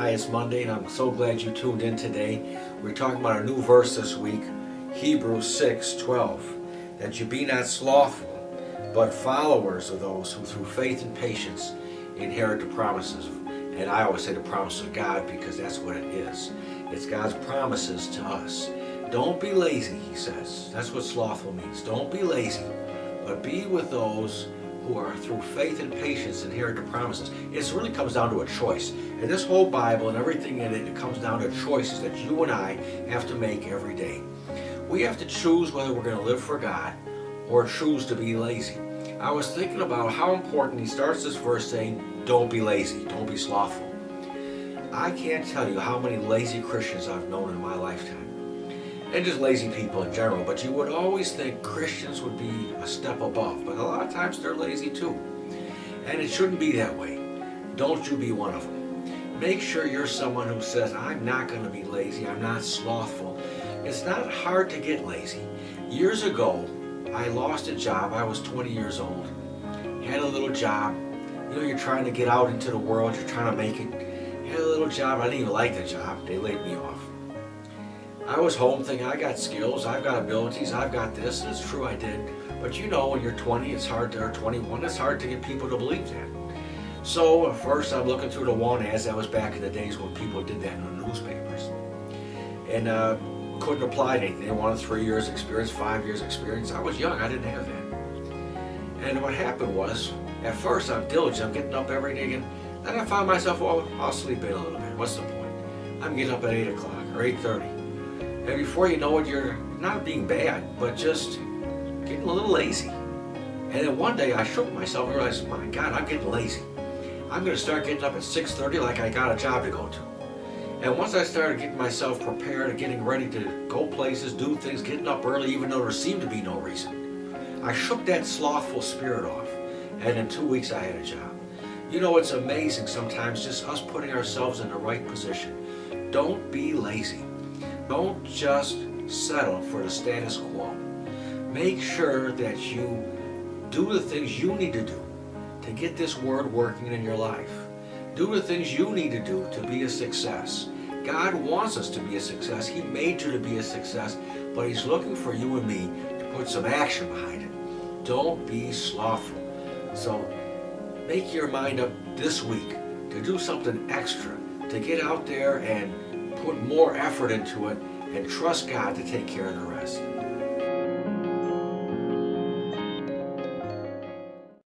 Hi, it's Monday, and I'm so glad you tuned in today. We're talking about a new verse this week, Hebrews 6:12, that you be not slothful, but followers of those who through faith and patience inherit the promises. And I always say the promises of God because that's what it is. It's God's promises to us. Don't be lazy, he says. That's what slothful means. Don't be lazy, but be with those who are through faith and patience inherit the promises. It really comes down to a choice. And this whole Bible and everything in it, it comes down to choices that you and I have to make every day. We have to choose whether we're going to live for God or choose to be lazy. I was thinking about how important he starts this verse saying, don't be lazy, don't be slothful. I can't tell you how many lazy Christians I've known in my lifetime. And just lazy people in general, but you would always think Christians would be a step above, but a lot of times they're lazy too. And it shouldn't be that way. Don't you be one of them. Make sure you're someone who says, I'm not going to be lazy, I'm not slothful. It's not hard to get lazy. Years ago, I lost a job. I was 20 years old. Had a little job. You know, you're trying to get out into the world, you're trying to make it. Had a little job. I didn't even like the job. They laid me off. I was home thinking, I got skills, I've got abilities, I've got this, and it's true I did. But you know, when you're 20, it's hard to, or 21, it's hard to get people to believe that. So at first I'm looking through the want ads. That was back in the days when people did that in the newspapers. And couldn't apply to anything. They wanted 3 years experience, 5 years experience. I was young, I didn't have that. And what happened was, at first I'm diligent, I'm getting up every day again. Then I found myself, well, I'll sleep in a little bit. What's the point? I'm getting up at 8 o'clock or 8:30. And before you know it, you're not being bad, but just getting a little lazy. And then one day I shook myself and realized, my God, I'm getting lazy. I'm going to start getting up at 6:30 like I got a job to go to. And once I started getting myself prepared and getting ready to go places, do things, getting up early, even though there seemed to be no reason, I shook that slothful spirit off. And in 2 weeks I had a job. You know, it's amazing sometimes just us putting ourselves in the right position. Don't be lazy. Don't just settle for the status quo. Make sure that you do the things you need to do to get this word working in your life. Do the things you need to do to be a success. God wants us to be a success. He made you to be a success, but He's looking for you and me to put some action behind it. Don't be slothful. So make your mind up this week to do something extra, to get out there and put more effort into it and trust God to take care of the rest.